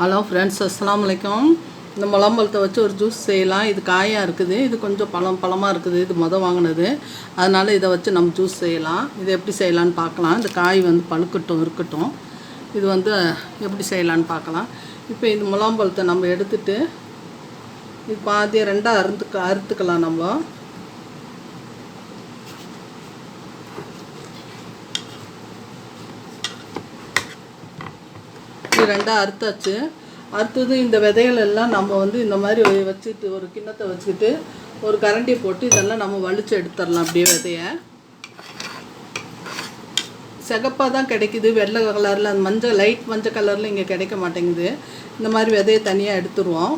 Hello friends, அஸ்ஸலாமு அலைக்கும். இந்த முலாம்பழத்தை வச்சு ஒரு ஜூஸ் செய்யலாம். இது காயாக இருக்குது, இது கொஞ்சம் பழமாக இருக்குது. இது வாங்கினது, அதனால் இதை வச்சு நம்ம ஜூஸ் செய்யலாம். இது எப்படி செய்யலான்னு பார்க்கலாம். இந்த காய் இருக்கட்டும். இது எப்படி செய்யலான்னு பார்க்கலாம். இப்போ இந்த முலாம்பழத்தை நம்ம எடுத்துகிட்டு இது பாதியை ரெண்டாக அறுத்துக்கலாம். நம்ம ரெண்டாக அறுத்தாச்சு. அறுத்தது இந்த விதைகள் எல்லாம் நம்ம இந்த மாதிரி வச்சுட்டு ஒரு கிண்ணத்தை வச்சுக்கிட்டு ஒரு கரண்டியை போட்டு இதெல்லாம் நம்ம வலிச்சு எடுத்துடலாம். அப்படியே விதையை சிகப்பாக தான் கிடைக்குது, வெள்ளை கலரில், அந்த லைட் மஞ்சள் கலரில் இங்கே கிடைக்க மாட்டேங்குது. இந்த மாதிரி விதையை தனியாக எடுத்துருவோம்.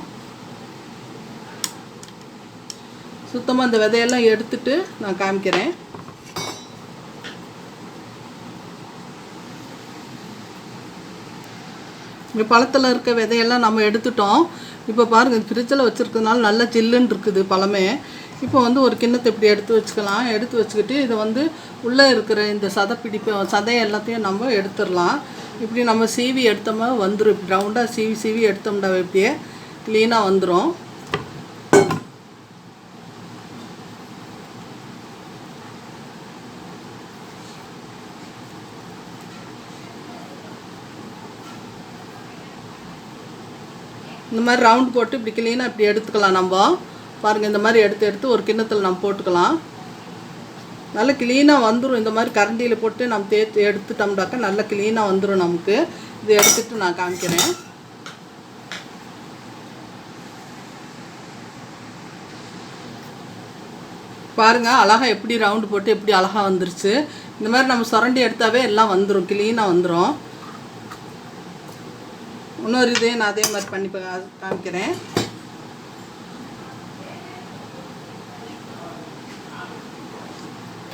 சுத்தமாக இந்த விதையெல்லாம் எடுத்துட்டு நான் காமிக்கிறேன். இங்கே பழத்தில் இருக்க விதையெல்லாம் நம்ம எடுத்துட்டோம். இப்போ பாருங்கள், ஃப்ரிட்ஜில் வச்சுருக்கிறதுனால நல்லா ஜில்லுன்னு இருக்குது பழமே. இப்போ ஒரு கிண்ணத்தை இப்படி எடுத்து வச்சுக்கலாம். எடுத்து வச்சுக்கிட்டு இதை உள்ளே இருக்கிற இந்த சதை எல்லாத்தையும் நம்ம எடுத்துடலாம். இப்படி நம்ம சீவி எடுத்தோம்னா வந்துடும். இப்படி ரவுண்டாக சீவி எடுத்தோம்னா இப்படியே க்ளீனாக வந்துடும். இந்த மாதிரி ரவுண்ட் போட்டு இப்படி க்ளீனாக இப்படி எடுத்துக்கலாம். நம்ம பாருங்கள், இந்த மாதிரி எடுத்து ஒரு கிண்ணத்தில் நம்ம போட்டுக்கலாம். நல்லா க்ளீனாக வந்துடும். இந்த மாதிரி கரண்டியில் போட்டு நம்ம தேய்ச்சி எடுத்துட்டோம்னாக்கா நல்லா க்ளீனாக வந்துடும் நமக்கு. இது எடுத்துகிட்டு நான் காமிக்கிறேன். பாருங்கள், அழகாக எப்படி ரவுண்டு போட்டு எப்படி அழகாக வந்துருச்சு. இந்த மாதிரி நம்ம சுரண்டி எடுத்தாவே எல்லாம் வந்துடும், க்ளீனாக வந்துடும். இன்னொரு இதையும் நான் அதே மாதிரி பண்ணி காமிக்கிறேன்.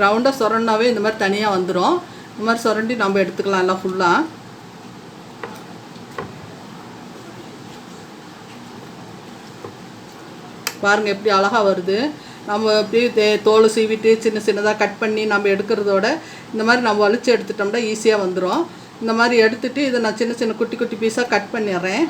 ரவுண்டாக சுரண்டாவே இந்த மாதிரி தனியாக வந்துடும். இந்த மாதிரி சுரண்டி நம்ம எடுத்துக்கலாம் எல்லாம் ஃபுல்லாக. பாருங்கள் எப்படி அழகாக வருது. நம்ம அப்படியே தோல் சீவிட்டு சின்னதாக கட் பண்ணி நம்ம எடுக்கிறதோட இந்த மாதிரி நம்ம வலிச்சு எடுத்துட்டோம்னா ஈஸியாக வந்துடும். இந்த மாதிரி எடுத்துகிட்டு இதை நான் சின்ன குட்டி பீஸாக கட் பண்ணிடுறேன்.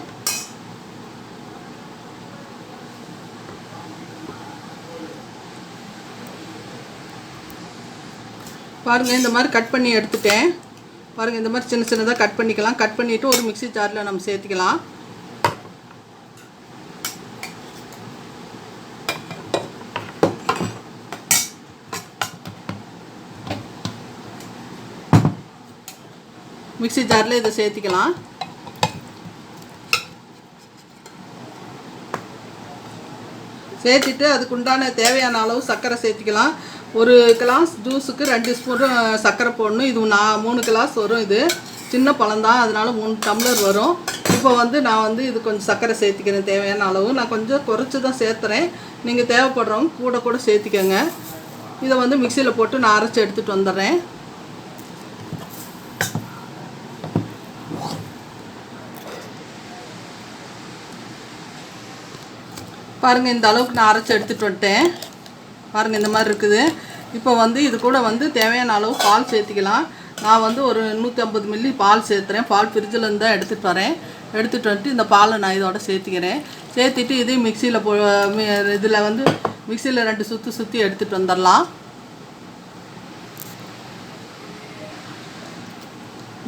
பாருங்கள், இந்த மாதிரி கட் பண்ணி எடுத்துட்டேன். பாருங்கள், இந்த மாதிரி சின்னதாக கட் பண்ணிக்கலாம். கட் பண்ணிவிட்டு ஒரு மிக்ஸி ஜாரில் நம்ம சேர்த்துக்கலாம். மிக்ஸி ஜாரில் இதை சேர்த்திக்கலாம். சேர்த்திட்டு அதுக்கு உண்டான தேவையான அளவு சர்க்கரை சேர்த்திக்கலாம். ஒரு கிளாஸ் ஜூஸுக்கு 2 ஸ்பூன் சர்க்கரை போடணும். இது 3 கிளாஸ் வரும். இது சின்ன பழம்தான், அதனால 3 டம்ளர் வரும். இப்போ நான் இது கொஞ்சம் சர்க்கரை சேர்த்திக்கிறேன். தேவையான அளவு நான் கொஞ்சம் குறைச்சி தான் சேர்த்துறேன். நீங்கள் தேவைப்படுறவங்க கூட சேர்த்திக்கோங்க. இதை மிக்சியில் போட்டு நான் அரைச்சி எடுத்துகிட்டு வந்துடுறேன். பாருங்கள், இந்த அளவுக்கு நான் அரைச்சி எடுத்துகிட்டு வந்துட்டேன். பாருங்கள், இந்த மாதிரி இருக்குது. இப்போ இது கூட தேவையான அளவு பால் சேர்த்திக்கலாம். நான் ஒரு 150 மில்லி பால் சேர்த்துறேன். பால் ஃப்ரிட்ஜில் தான் எடுத்துகிட்டு வரேன். எடுத்துகிட்டு வந்துட்டு இந்த பாலை நான் இதோட சேர்த்திக்கிறேன். சேர்த்திட்டு இதையும் மிக்சியில் இதில் மிக்சியில் 2 சுற்றி எடுத்துகிட்டு வந்துடலாம்.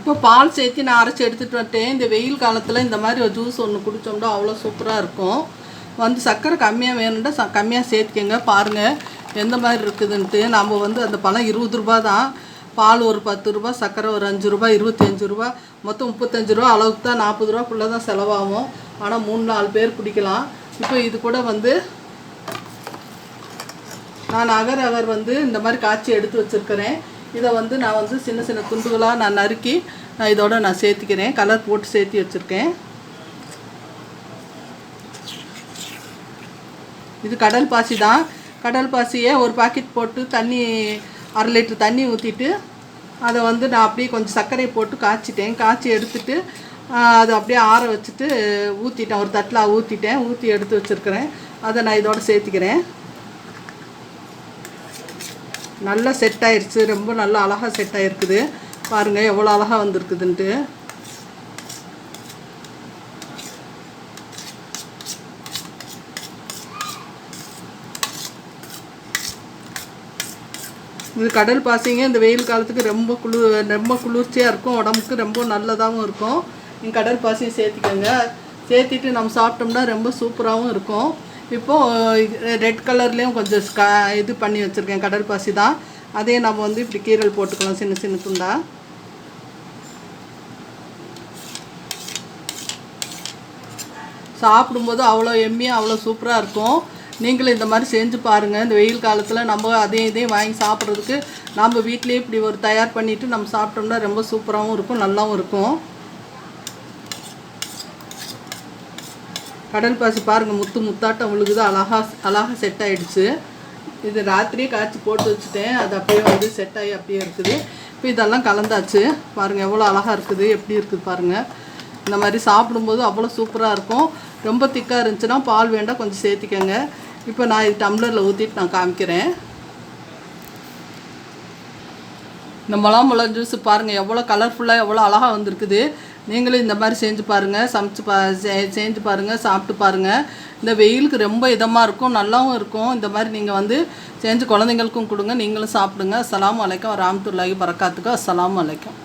இப்போ பால் சேர்த்து நான் அரைச்சி எடுத்துகிட்டு வந்துட்டேன். இந்த வெயில் காலத்தில் இந்த மாதிரி ஒரு ஜூஸ் ஒன்று குடித்தோம்னா அவ்வளோ சூப்பராக இருக்கும். சர்க்கரை கம்மியாக வேணும்னா கம்மியாக சேர்த்துக்கங்க. பாருங்கள் எந்த மாதிரி இருக்குதுன்ட்டு. நம்ம அந்த பழம் 20 ரூபா தான். பால் ஒரு 10 ரூபா, சர்க்கரை ஒரு 5 ரூபா, 25 ரூபா, மொத்தம் 35 ரூபா அளவுக்கு தான். 40 ரூபாக்குள்ளே தான் செலவாகும். ஆனால் 3-4 பேர் குடிக்கலாம். இப்போ இது கூட நான் அகர் இந்த மாதிரி காய்ச்சி எடுத்து வச்சுருக்கிறேன். இதை நான் சின்ன துண்டுகளாக நான் நறுக்கி நான் இதோட நான் சேர்த்திக்கிறேன். கலர் போட்டு சேர்த்தி வச்சுருக்கேன். இது கடல் பாசி தான். கடல் பாசியை ஒரு பாக்கெட் போட்டு தண்ணி 1/2 லிட்டர் தண்ணி ஊற்றிட்டு அதை நான் அப்படியே கொஞ்சம் சர்க்கரையை போட்டு காய்ச்சிட்டேன். காய்ச்சி எடுத்துட்டு அதை அப்படியே ஆற வச்சுட்டு ஊற்றிட்டேன். ஒரு தட்டில் ஊற்றி எடுத்து வச்சுருக்கிறேன். அதை நான் இதோட சேர்த்திக்கிறேன். நல்லா செட் ஆயிடுச்சு. ரொம்ப நல்லா அழகாக செட் ஆகிருக்குது. பாருங்கள் எவ்வளோ அழகாக வந்திருக்குதுன்ட்டு. இது கடல் பாசிங்க இந்த வெயில் காலத்துக்கு ரொம்ப குளிர்ச்சியாக இருக்கும், உடம்புக்கு ரொம்ப நல்லதாகவும் இருக்கும். நீங்கள் கடல் பாசியும் சேர்த்திக்கோங்க. சேர்த்திட்டு நம்ம சாப்பிட்டோம்னா ரொம்ப சூப்பராகவும் இருக்கும். இப்போது ரெட் கலர்லேயும் கொஞ்சம் இது பண்ணி வச்சுருக்கேன், கடல் பாசி தான். அதையும் நம்ம வந்து இப்படி கீரல் போட்டுக்கலாம் சின்ன சின்ன துண்டா. சாப்பிடும்போது அவ்வளோ எம்மியாக அவ்வளோ சூப்பராக இருக்கும். நீங்களும் இந்த மாதிரி செஞ்சு பாருங்கள். இந்த வெயில் காலத்தில் நம்ம இதையும் வாங்கி சாப்பிட்றதுக்கு நம்ம வீட்டிலேயே இப்படி ஒரு தயார் பண்ணிவிட்டு நம்ம சாப்பிட்டோம்னா ரொம்ப சூப்பராகவும் இருக்கும், நல்லாவும் இருக்கும். கடல் பாசி பாருங்கள், முத்தாட்டம் விழுகுது, அழகாக செட் ஆகிடுச்சு. இது ராத்திரியே காய்ச்சி போட்டு வச்சுட்டேன், அது அப்படியே வந்து செட் ஆகி அப்படியே இருக்குது. இப்போ இதெல்லாம் கலந்தாச்சு பாருங்கள், எவ்வளோ அழகாக இருக்குது, எப்படி இருக்குது பாருங்கள். இந்த மாதிரி சாப்பிடும்போது அவ்வளோ சூப்பராக இருக்கும். ரொம்ப திக்காக இருந்துச்சுன்னா பால் வேண்டாம், கொஞ்சம் சேர்த்திக்கங்க. இப்போ நான் இது டம்ளரில் ஊற்றிட்டு நான் காமிக்கிறேன். இந்த முலாம் ஜூஸ் பாருங்கள், எவ்வளோ கலர்ஃபுல்லாக எவ்வளோ அழகாக வந்திருக்குது. நீங்களும் இந்த மாதிரி செஞ்சு பாருங்கள், செஞ்சு பாருங்கள், சாப்பிட்டு பாருங்கள். இந்த வெயிலுக்கு ரொம்ப இதமாக இருக்கும், நல்லாவும் இருக்கும். இந்த மாதிரி நீங்கள் வந்து செஞ்சு குழந்தைங்களுக்கும் கொடுங்க, நீங்களும் சாப்பிடுங்க. அஸ்ஸலாமு அலைக்கும் வரஹ்மத்துல்லாஹி வபரகாத்துஹு. அஸ்ஸலாமு அலைக்கும்.